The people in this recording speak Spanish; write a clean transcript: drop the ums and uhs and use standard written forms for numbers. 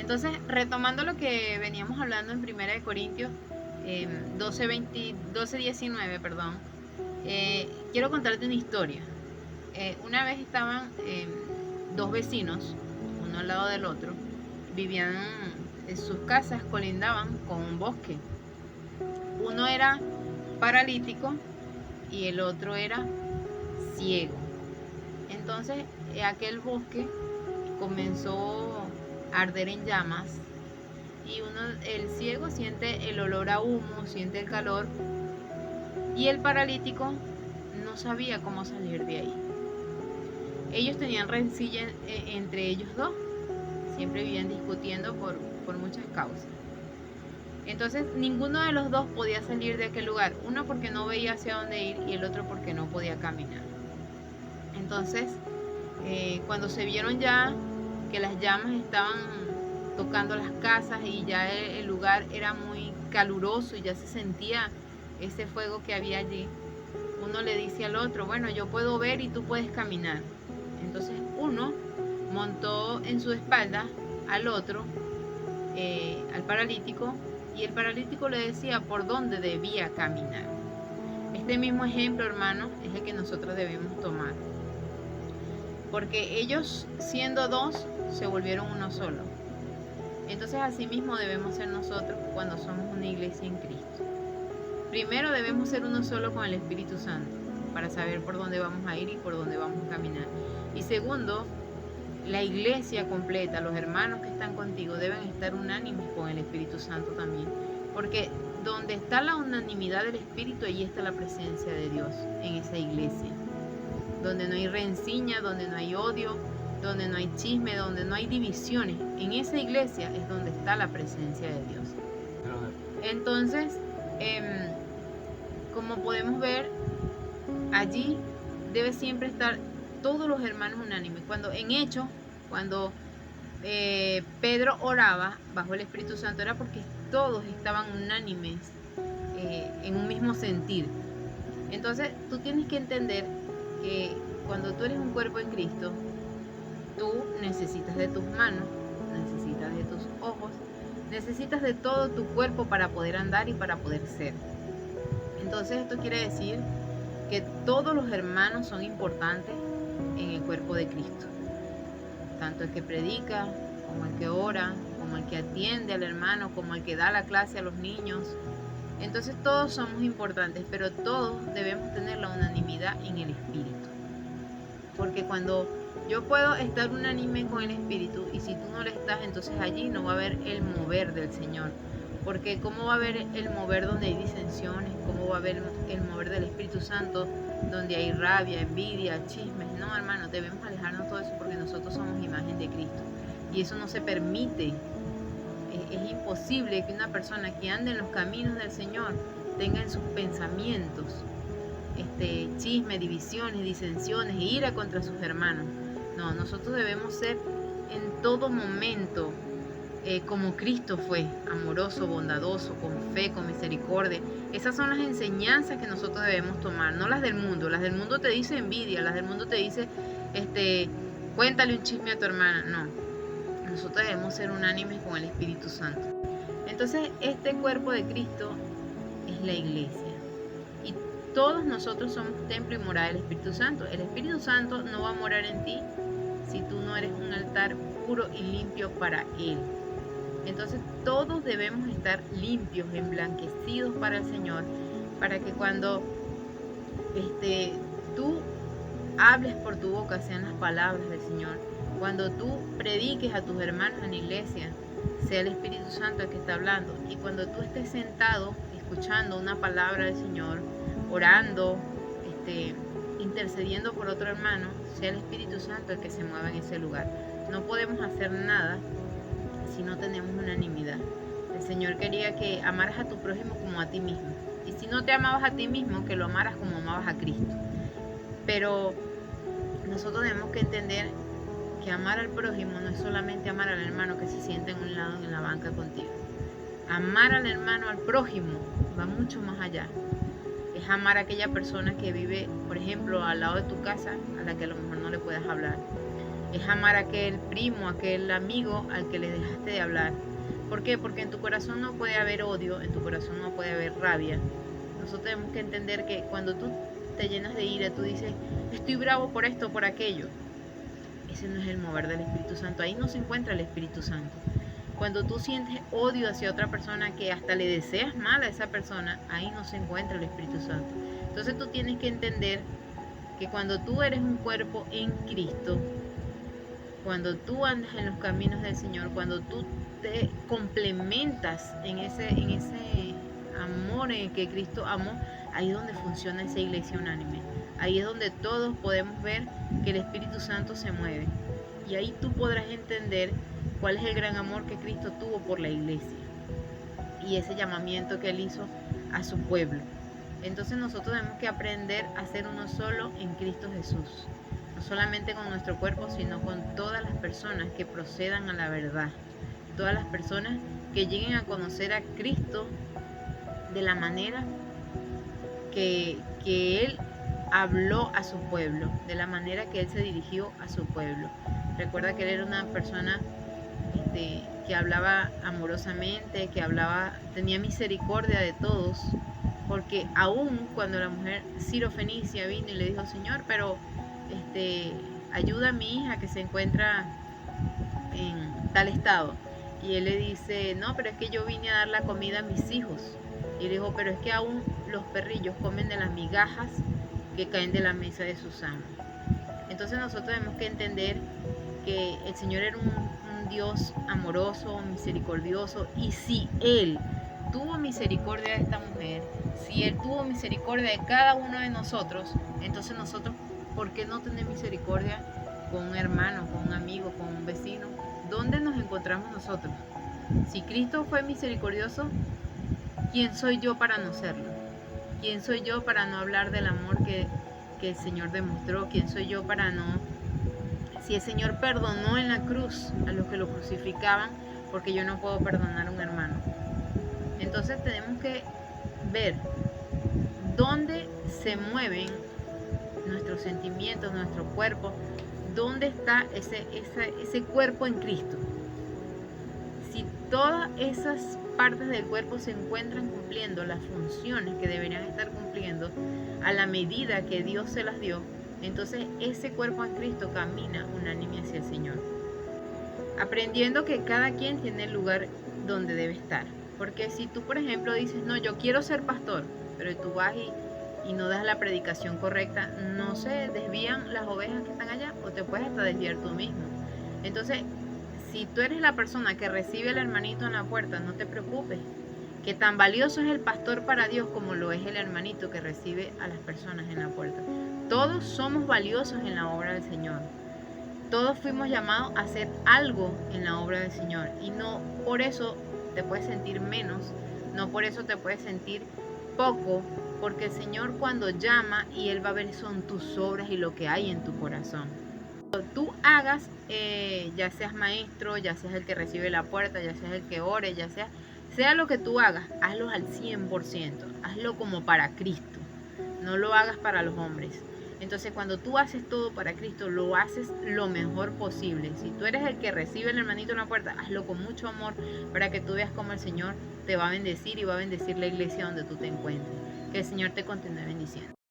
Entonces, retomando lo que veníamos hablando en 1 Corintios 12:19, perdón, quiero contarte una historia. Una vez estaban dos vecinos, uno al lado del otro, vivían en sus casas, colindaban con un bosque. Uno era paralítico y el otro era ciego. Entonces, aquel bosque comenzó a arder en llamas y el ciego siente el olor a humo, siente el calor, y el paralítico no sabía cómo salir de ahí. Ellos tenían rencilla entre ellos dos, siempre vivían discutiendo por muchas causas. Entonces ninguno de los dos podía salir de aquel lugar, uno porque no veía hacia dónde ir y el otro porque no podía caminar. Entonces, cuando se vieron ya que las llamas estaban tocando las casas y ya el lugar era muy caluroso y ya se sentía ese fuego que había allí, uno le dice al otro, bueno, yo puedo ver y tú puedes caminar. Entonces uno montó en su espalda al otro, al paralítico, y el paralítico le decía por dónde debía caminar. Este mismo ejemplo, hermano, es el que nosotros debemos tomar. Porque ellos, siendo dos, se volvieron uno solo. Entonces, así mismo debemos ser nosotros cuando somos una iglesia en Cristo. Primero debemos ser uno solo con el Espíritu Santo, para saber por dónde vamos a ir y por dónde vamos a caminar. Y segundo, la iglesia completa, los hermanos que están contigo, deben estar unánimes con el Espíritu Santo también. Porque donde está la unanimidad del Espíritu, allí está la presencia de Dios, en esa iglesia. Donde no hay rencilla, donde no hay odio, donde no hay chisme, donde no hay divisiones, en esa iglesia es donde está la presencia de Dios. Entonces, como podemos ver, allí debe siempre estar todos los hermanos unánimes. Cuando en Hechos, cuando Pedro oraba bajo el Espíritu Santo, era porque todos estaban unánimes en un mismo sentir. Entonces, tú tienes que entender que cuando tú eres un cuerpo en Cristo, tú necesitas de tus manos, necesitas de tus ojos, necesitas de todo tu cuerpo para poder andar y para poder ser. Entonces esto quiere decir que todos los hermanos son importantes en el cuerpo de Cristo. Tanto el que predica, como el que ora, como el que atiende al hermano, como el que da la clase a los niños. Entonces todos somos importantes, pero todos debemos tener la unanimidad en el Espíritu. Porque cuando yo puedo estar unánime con el Espíritu y si tú no lo estás, entonces allí no va a haber el mover del Señor. Porque ¿cómo va a haber el mover donde hay disensiones? ¿Cómo va a haber el mover del Espíritu Santo donde hay rabia, envidia, chismes? No, hermano, debemos alejarnos de todo eso porque nosotros somos imagen de Cristo. Y eso no se permite. Es imposible que una persona que ande en los caminos del Señor tenga en sus pensamientos chisme, divisiones, disensiones, ira contra sus hermanos. No, nosotros debemos ser en todo momento como Cristo fue, amoroso, bondadoso, con fe, con misericordia. Esas son las enseñanzas que nosotros debemos tomar, no las del mundo. Las del mundo te dice envidia, las del mundo te dice, cuéntale un chisme a tu hermana. No, nosotros debemos ser unánimes con el Espíritu Santo. Entonces, este cuerpo de Cristo es la iglesia. Y todos nosotros somos templo y morada del Espíritu Santo. El Espíritu Santo no va a morar en ti si tú no eres un altar puro y limpio para Él. Entonces todos debemos estar limpios, emblanquecidos para el Señor, para que cuando tú hables por tu boca sean las palabras del Señor. Cuando tú prediques a tus hermanos en la iglesia, sea el Espíritu Santo el que está hablando. Y cuando tú estés sentado escuchando una palabra del Señor, orando, intercediendo por otro hermano, sea el Espíritu Santo el que se mueva en ese lugar. No podemos hacer nada si no tenemos unanimidad. El Señor quería que amaras a tu prójimo como a ti mismo. Y si no te amabas a ti mismo, que lo amaras como amabas a Cristo. Pero nosotros tenemos que entender que amar al prójimo no es solamente amar al hermano que se sienta en un lado en la banca contigo. Amar al hermano, al prójimo, va mucho más allá. Es amar a aquella persona que vive, por ejemplo, al lado de tu casa, a la que a lo mejor no le puedas hablar. es amar a aquel primo, a aquel amigo al que le dejaste de hablar. ¿Por qué? Porque en tu corazón no puede haber odio, en tu corazón no puede haber rabia. Nosotros tenemos que entender que cuando tú te llenas de ira, tú dices, estoy bravo por esto, por aquello. Ese no es el mover del Espíritu Santo, ahí no se encuentra el Espíritu Santo. Cuando tú sientes odio hacia otra persona, que hasta le deseas mal a esa persona, ahí no se encuentra el Espíritu Santo. Entonces tú tienes que entender que cuando tú eres un cuerpo en Cristo, cuando tú andas en los caminos del Señor, cuando tú te complementas en ese amor en el que Cristo amó, ahí es donde funciona esa iglesia unánime. Ahí es donde todos podemos ver que el Espíritu Santo se mueve. Y ahí tú podrás entender cuál es el gran amor que Cristo tuvo por la iglesia y ese llamamiento que Él hizo a su pueblo. Entonces nosotros tenemos que aprender a ser uno solo en Cristo Jesús. No solamente con nuestro cuerpo, sino con todas las personas que procedan a la verdad. Todas las personas que lleguen a conocer a Cristo de la manera que Él habló a su pueblo, de la manera que Él se dirigió a su pueblo. Recuerda que Él era una persona que hablaba amorosamente, que tenía misericordia de todos, porque aún cuando la mujer Sirofenicia vino y le dijo, Señor, pero ayuda a mi hija que se encuentra en tal estado, y él le dice, no, pero es que yo vine a dar la comida a mis hijos, y le dijo, pero es que aún los perrillos comen de las migajas que caen de la mesa de sus amos. Entonces nosotros tenemos que entender que el Señor era un Dios amoroso, misericordioso, y si Él tuvo misericordia de esta mujer, si Él tuvo misericordia de cada uno de nosotros, entonces nosotros, ¿por qué no tener misericordia con un hermano, con un amigo, con un vecino? ¿Dónde nos encontramos nosotros? Si Cristo fue misericordioso, ¿quién soy yo para no serlo? ¿Quién soy yo para no hablar del amor que el Señor demostró? ¿Quién soy yo para no... Si el Señor perdonó en la cruz a los que lo crucificaban, porque yo no puedo perdonar a un hermano. Entonces tenemos que ver dónde se mueven nuestros sentimientos, nuestro cuerpo, dónde está ese cuerpo en Cristo. Si todas esas partes del cuerpo se encuentran cumpliendo las funciones que deberían estar cumpliendo a la medida que Dios se las dio, entonces ese cuerpo en Cristo camina unánime hacia el Señor. Aprendiendo que cada quien tiene el lugar donde debe estar. Porque si tú, por ejemplo, dices, no, yo quiero ser pastor, pero tú vas y no das la predicación correcta, no se desvían las ovejas que están allá o te puedes hasta desviar tú mismo. Entonces, si tú eres la persona que recibe al hermanito en la puerta, no te preocupes, que tan valioso es el pastor para Dios como lo es el hermanito que recibe a las personas en la puerta. Todos somos valiosos en la obra del Señor. Todos fuimos llamados a hacer algo en la obra del Señor y no por eso te puedes sentir menos, no por eso te puedes sentir poco, porque el Señor cuando llama y Él va a ver son tus obras y lo que hay en tu corazón. Cuando tú hagas, ya seas maestro, ya seas el que recibe la puerta, ya seas el que ore, ya sea lo que tú hagas, hazlo al 100%, hazlo como para Cristo, no lo hagas para los hombres. Entonces cuando tú haces todo para Cristo, lo haces lo mejor posible. Si tú eres el que recibe el hermanito en la puerta, hazlo con mucho amor para que tú veas cómo el Señor te va a bendecir y va a bendecir la iglesia donde tú te encuentres. Que el Señor te continúe bendiciendo.